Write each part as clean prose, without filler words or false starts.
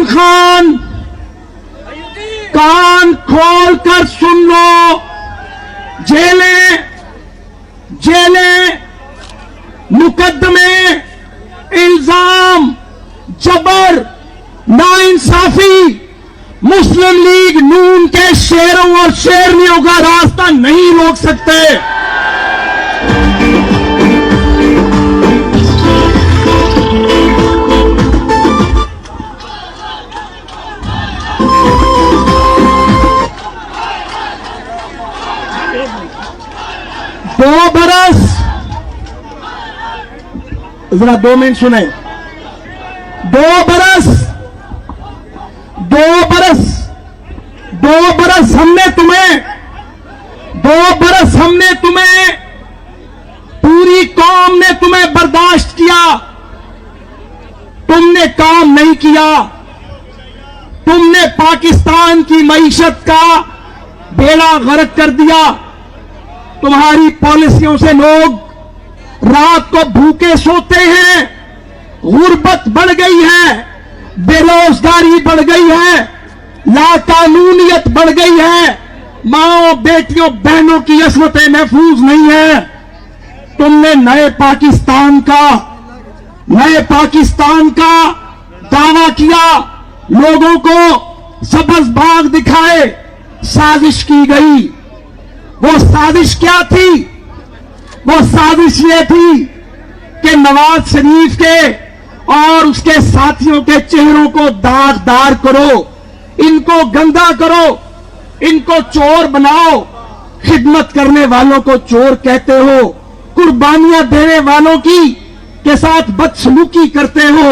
इमरान खान, कान खोल कर सुन लो। जेलें, मुकदमे, इल्जाम, जबर, नाइंसाफी मुस्लिम लीग नून के शेरों और शेरनियों का रास्ता नहीं रोक सकते। जरा 2 मिनट सुने। 2 बरस हमने तुम्हें पूरी कौम ने तुम्हें बर्दाश्त किया, तुमने काम नहीं किया। तुमने पाकिस्तान की मईशत का बेड़ा गर्क कर दिया। तुम्हारी पॉलिसियों से लोग रात को भूखे सोते हैं, गुर्बत बढ़ गई है, बेरोजगारी बढ़ गई है, लाकानूनियत बढ़ गई है, माओ बेटियों बहनों की असमतें महफूज नहीं है। तुमने नए पाकिस्तान का दावा किया, लोगों को सबज बाग दिखाए, साजिश की गई। वो साजिश क्या थी? वो साजिश ये थी कि नवाज शरीफ के और उसके साथियों के चेहरों को दागदार करो, इनको गंदा करो, इनको चोर बनाओ। खिदमत करने वालों को चोर कहते हो, कुर्बानियां देने वालों की के साथ बदसलूकी करते हो।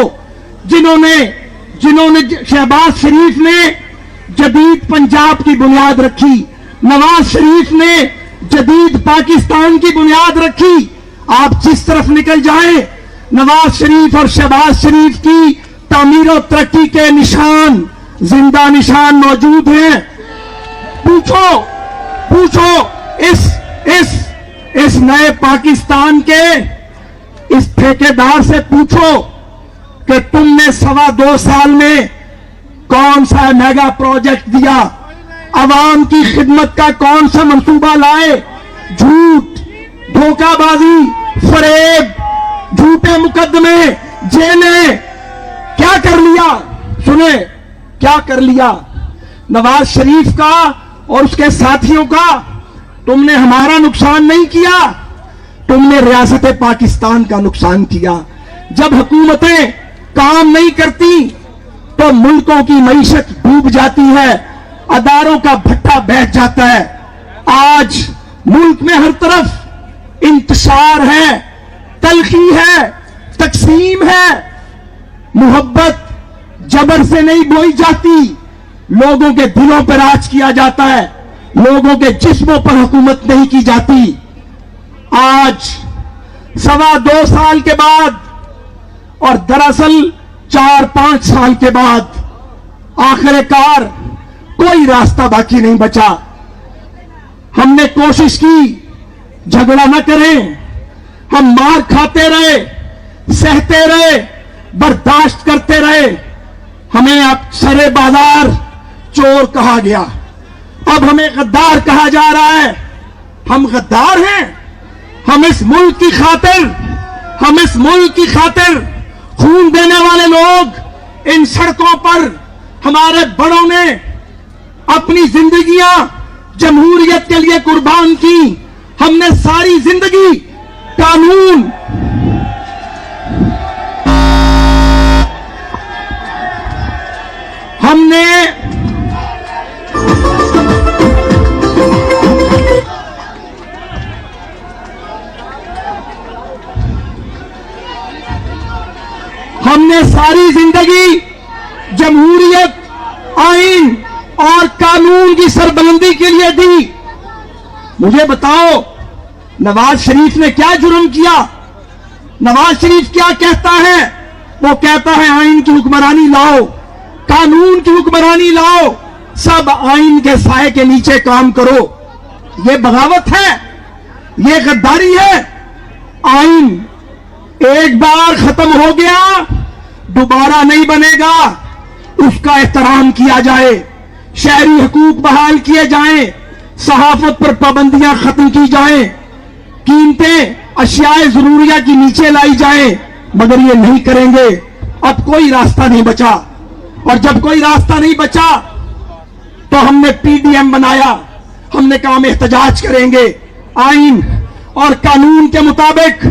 जिन्होंने शहबाज शरीफ ने जदीद पंजाब की बुनियाद रखी, नवाज शरीफ ने जदीद पाकिस्तान की बुनियाद रखी। आप जिस तरफ निकल जाएं, नवाज शरीफ और शहबाज शरीफ की तामीर और तरक्की के निशान, जिंदा निशान मौजूद हैं। पूछो इस नए पाकिस्तान के इस ठेकेदार से पूछो कि तुमने 2.25 साल में कौन सा मेगा प्रोजेक्ट दिया, अवाम की खिदमत का कौन सा मंसूबा लाए। झूठ, धोखाबाजी, फरेब, झूठे मुकदमे, जेलें, क्या कर लिया? सुने, क्या कर लिया? नवाज शरीफ का और उसके साथियों का तुमने हमारा नुकसान नहीं किया, तुमने रियासत पाकिस्तान का नुकसान किया। जब हुकूमतें काम नहीं करती तो मुल्कों की मईशत डूब जाती है, अदारों का भट्टा बैठ जाता है। आज मुल्क में हर तरफ इंतशार है, तलखी है, तकसीम है। मोहब्बत जबर से नहीं बोई जाती, लोगों के दिलों पर राज किया जाता है, लोगों के जिस्मों पर हुकूमत नहीं की जाती। आज 2.25 साल के बाद, और दरअसल 4-5 साल के बाद, आखिरकार कोई रास्ता बाकी नहीं बचा। हमने कोशिश की झगड़ा न करें, हम मार खाते रहे, सहते रहे, बर्दाश्त करते रहे। हमें अब सरे बाजार चोर कहा गया, अब हमें गद्दार कहा जा रहा है। हम गद्दार हैं? हम इस मुल्क की खातिर खून देने वाले लोग, इन सड़कों पर हमारे बड़ों ने अपनी जिंदगियां जमहूरियत के लिए कुर्बान की। हमने सारी जिंदगी कानून हमने सारी जिंदगी जमहूरियत, आइन और कानून की सरबलंदी के लिए दी। मुझे बताओ, नवाज शरीफ ने क्या जुर्म किया? नवाज शरीफ क्या कहता है? वो कहता है आइन की हुक्मरानी लाओ, कानून की हुक्मरानी लाओ, सब आइन के साए के नीचे काम करो। ये बगावत है, ये गद्दारी है। आइन एक बार खत्म हो गया, दोबारा नहीं बनेगा। उसका एहतराम किया जाए, शहरी हकूक बहाल किए जाएं, सहाफत पर पाबंदियां खत्म की जाएं, कीमतें अशियाए जरूरिया की नीचे लाई जाएं, मगर ये नहीं करेंगे। अब कोई रास्ता नहीं बचा, और जब कोई रास्ता नहीं बचा तो हमने पीडीएम बनाया। हमने कहा हम एहतजाज करेंगे, आइन और कानून के मुताबिक।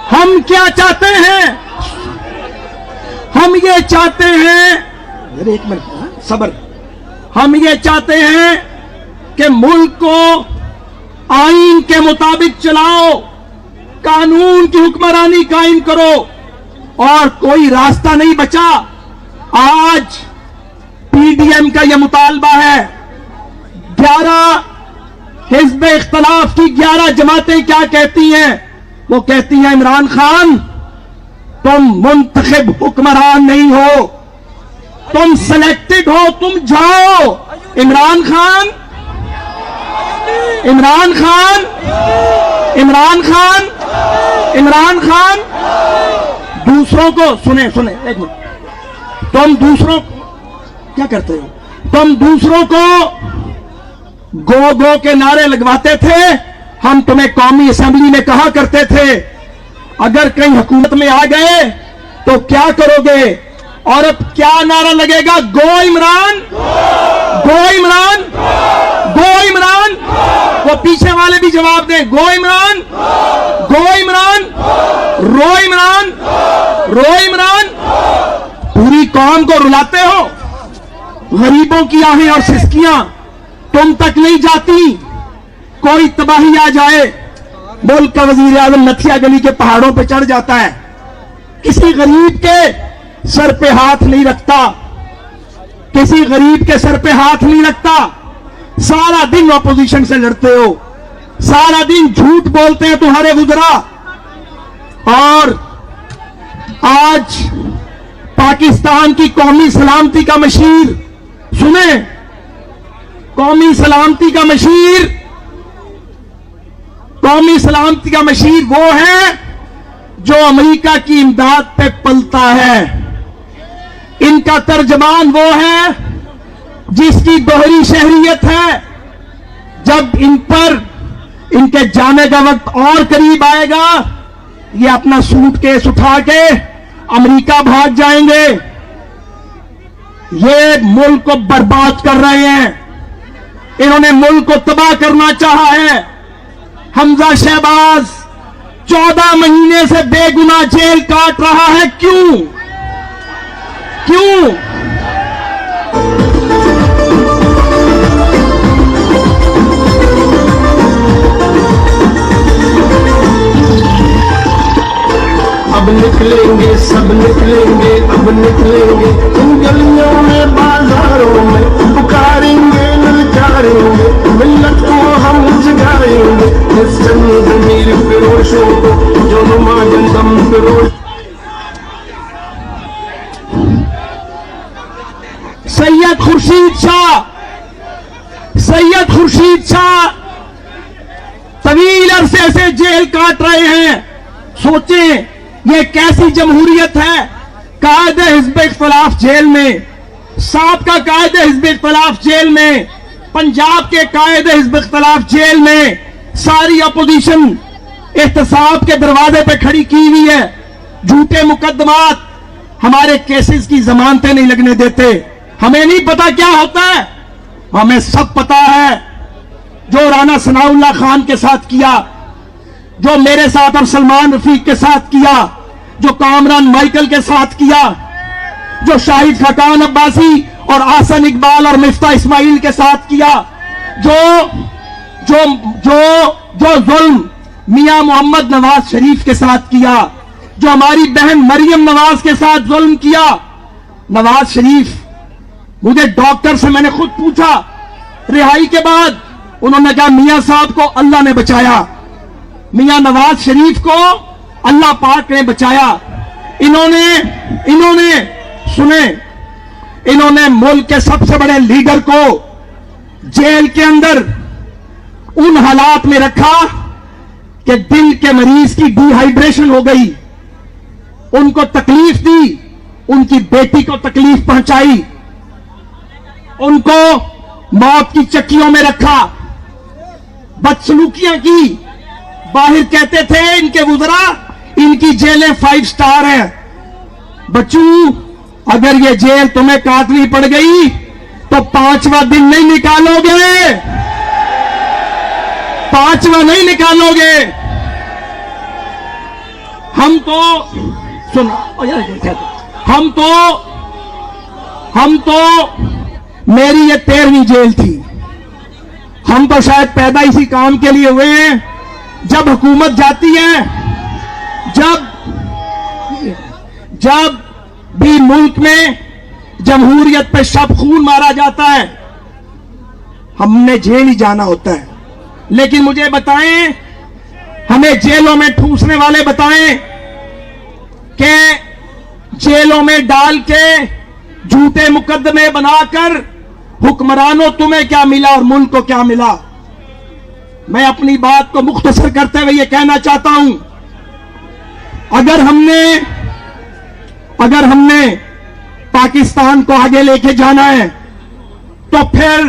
हम क्या चाहते हैं? हम ये चाहते हैं, अरे एक मिनट सबर, हम ये चाहते हैं कि मुल्क को आइन के मुताबिक चलाओ, कानून की हुक्मरानी कायम करो, और कोई रास्ता नहीं बचा। आज पीडीएम का यह मुतालबा है। 11 हिज़्ब इख्तिलाफ की 11 जमातें क्या कहती हैं? वो कहती हैं इमरान खान तुम मुंतखब हुक्मरान नहीं हो, तुम सिलेक्टेड हो, तुम जाओ। इमरान खान, इमरान खान, इमरान खान, इमरान खान दूसरों को, सुने सुने एक मिनट, तुम दूसरों क्या करते हो? तुम दूसरों को गो गो के नारे लगवाते थे। हम तुम्हें कौमी असेंबली में कहा करते थे अगर कहीं हुकूमत में आ गए तो क्या करोगे? और अब क्या नारा लगेगा? गो इमरान, गो इमरान, गो इमरान। वो पीछे वाले भी जवाब दें, गो इमरान, गो इमरान, रो इमरान, रो इमरान। पूरी कौम को रुलाते हो। गरीबों की आहें और सिसकियां तुम तक नहीं जाती। कोई तबाही आ जाए, मुल्क का वजीर आजम नथिया गली के पहाड़ों पे चढ़ जाता है, किसी गरीब के सर पे हाथ नहीं रखता, किसी गरीब के सर पे हाथ नहीं रखता। सारा दिन ऑपोजिशन से लड़ते हो, सारा दिन झूठ बोलते हैं तुम्हारे गुजरा। और आज पाकिस्तान की कौमी सलामती का मशीर, सुने, कौमी सलामती का मशीर, कौमी सलामती का मशीर वो है जो अमेरिका की इमदाद पे पलता है। इनका तर्जमान वो है जिसकी दोहरी शहरियत है। जब इन पर इनके जाने का वक्त और करीब आएगा, ये अपना सूटकेस उठा के अमेरिका भाग जाएंगे। ये मुल्क को बर्बाद कर रहे हैं, इन्होंने मुल्क को तबाह करना चाहा है। हमजा शहबाज 14 महीने से बेगुनाह जेल काट रहा है, क्यों? क्यों? अब निकलेंगे, सब निकलेंगे, अब निकलेंगे इन गलियों में, बाजारों में, पुकारेंगे, ललकारेंगे, मिल्लत को हम जगाएंगे। इस जमीर फिरोशों को जो नुमा गंदम फिरोश। सैयद खुर्शीद शाह, सैयद खुर्शीद शाह तवील अरसे से जेल काट रहे हैं। सोचें ये कैसी जमहूरियत है। कायदे हिज़्ब इख्तिलाफ जेल में, साबका कायदे हिज़्ब इख्तिलाफ जेल में, पंजाब के कायदे हिज़्ब इख्तिलाफ जेल में, सारी अपोजिशन एहतसाब के दरवाजे पे खड़ी की हुई है। झूठे मुकदमात, हमारे केसेस की जमानतें नहीं लगने देते। हमें नहीं पता क्या होता है, हमें सब पता है। जो राना सनाउल्लाह खान के साथ किया, जो मेरे साथ और सलमान रफीक के साथ किया, जो कामरान माइकल के साथ किया, जो शाहिद खकान अब्बासी और आसन इकबाल और मिफ्ता इस्माइल के साथ किया, जो जो जो जो जुल्म मियां मोहम्मद नवाज शरीफ के साथ किया, जो हमारी बहन मरियम नवाज के साथ जुल्म किया। नवाज शरीफ, मुझे डॉक्टर से मैंने खुद पूछा रिहाई के बाद, उन्होंने कहा मियां साहब को अल्लाह ने बचाया, मियां नवाज शरीफ को अल्लाह पाक ने बचाया। इन्होंने सुने, इन्होंने मुल्क के सबसे बड़े लीडर को जेल के अंदर उन हालात में रखा कि दिल के मरीज की डिहाइड्रेशन हो गई, उनको तकलीफ दी, उनकी बेटी को तकलीफ पहुंचाई, उनको मौत की चक्कियों में रखा, बदसलूकियां की। बाहर कहते थे इनके वुज़रा, इनकी जेलें 5 स्टार है। बच्चों, अगर ये जेल तुम्हें काटनी पड़ गई तो 5वां दिन नहीं निकालोगे, 5वां नहीं निकालोगे। हम तो मेरी ये 13वीं जेल थी। हम तो शायद पैदा इसी काम के लिए हुए हैं। जब हुकूमत जाती है, जब भी मुल्क में जमहूरियत पे शब खून मारा जाता है, हमने जेल ही जाना होता है। लेकिन मुझे बताएं, हमें जेलों में ठूसने वाले बताएं कि जेलों में डाल के झूठे मुकदमे बनाकर हुक्मरानों तुम्हें क्या मिला और मुल्क को क्या मिला। मैं अपनी बात को मुख्तसर करते हुए यह कहना चाहता हूं, अगर हमने पाकिस्तान को आगे लेके जाना है तो फिर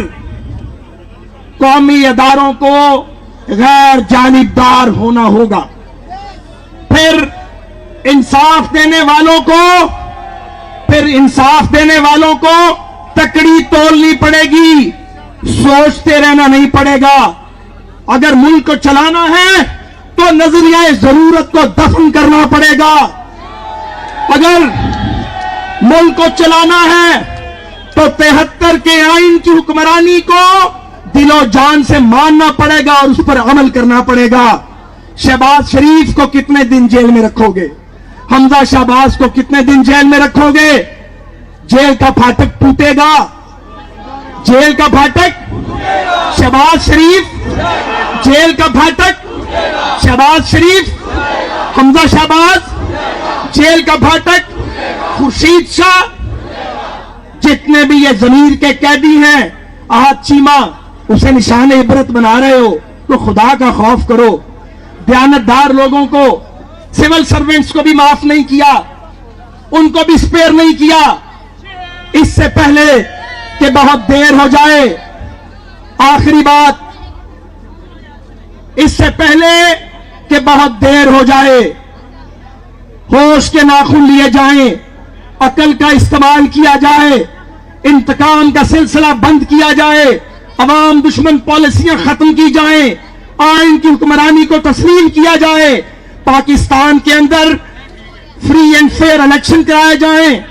कौमी अदारों को गैर जानिबदार होना होगा। फिर इंसाफ देने वालों को तकड़ी तोलनी पड़ेगी, सोचते रहना नहीं पड़ेगा। अगर मुल्क को चलाना है तो नजरिया जरूरत को दफन करना पड़ेगा। अगर मुल्क को चलाना है तो 73 के आइन की हुक्मरानी को दिलो जान से मानना पड़ेगा और उस पर अमल करना पड़ेगा। शहबाज शरीफ को कितने दिन जेल में रखोगे? हमजा शहबाज को कितने दिन जेल में रखोगे? जेल का फाटक टूटेगा, जेल का फाटक। शहबाज शरीफ, जेल का फाटक। शहबाज शरीफ, हमजा शहबाज, जेल का फाटक। खुर्शीद शाह, जितने भी ये जमीर के कैदी हैं, आहत चीमा, उसे निशान इबरत बना रहे हो तो खुदा का खौफ करो। दयानतदार लोगों को, सिविल सर्वेंट्स को भी माफ नहीं किया, उनको भी स्पेयर नहीं किया। इससे पहले कि बहुत देर हो जाए, आखिरी बात, इससे पहले कि बहुत देर हो जाए, होश के नाखून लिए जाएं, अकल का इस्तेमाल किया जाए, इंतकाम का सिलसिला बंद किया जाए, अवाम दुश्मन पॉलिसियां खत्म की जाएं, आइन की हुक्मरानी को तस्लीम किया जाए, पाकिस्तान के अंदर फ्री एंड फेयर इलेक्शन कराए जाएं,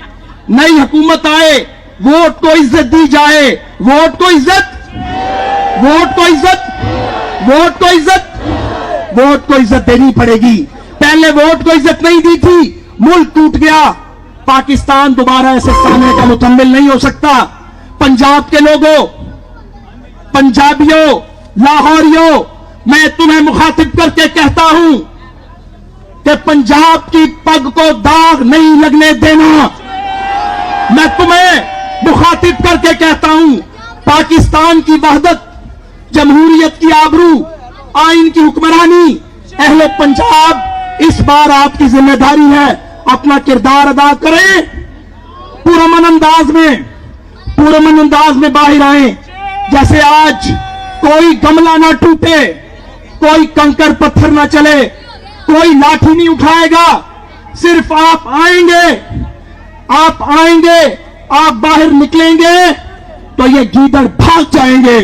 नई हुकूमत आए, वोट को इज्जत दी जाए। वोट को इज्जत, वोट को इज्जत, वोट को इज्जत, वोट को इज्जत देनी पड़ेगी। पहले वोट को इज्जत नहीं दी थी, मुल्क टूट गया। पाकिस्तान दोबारा ऐसे सामने का मुकम्मिल नहीं हो सकता। पंजाब के लोगों, पंजाबियों, लाहौरियों, मैं तुम्हें मुखातिब करके कहता हूं कि पंजाब की पग को दाग नहीं लगने देना। मैं तुम्हें मुखातिब करके कहता हूं, पाकिस्तान की वहदत, जमहूरियत की आबरू, आइन की हुक्मरानी, अहले पंजाब, इस बार आपकी जिम्मेदारी है, अपना किरदार अदा करें। पुरअमन अंदाज में बाहर आए। जैसे आज कोई गमला ना टूटे, कोई कंकर पत्थर ना चले, कोई लाठी नहीं उठाएगा। सिर्फ आप आएंगे, आप बाहर निकलेंगे तो ये गीदड़ भाग जाएंगे।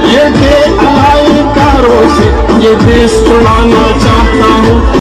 ये कारों से ये देश छुड़ाना चाहता हूँ।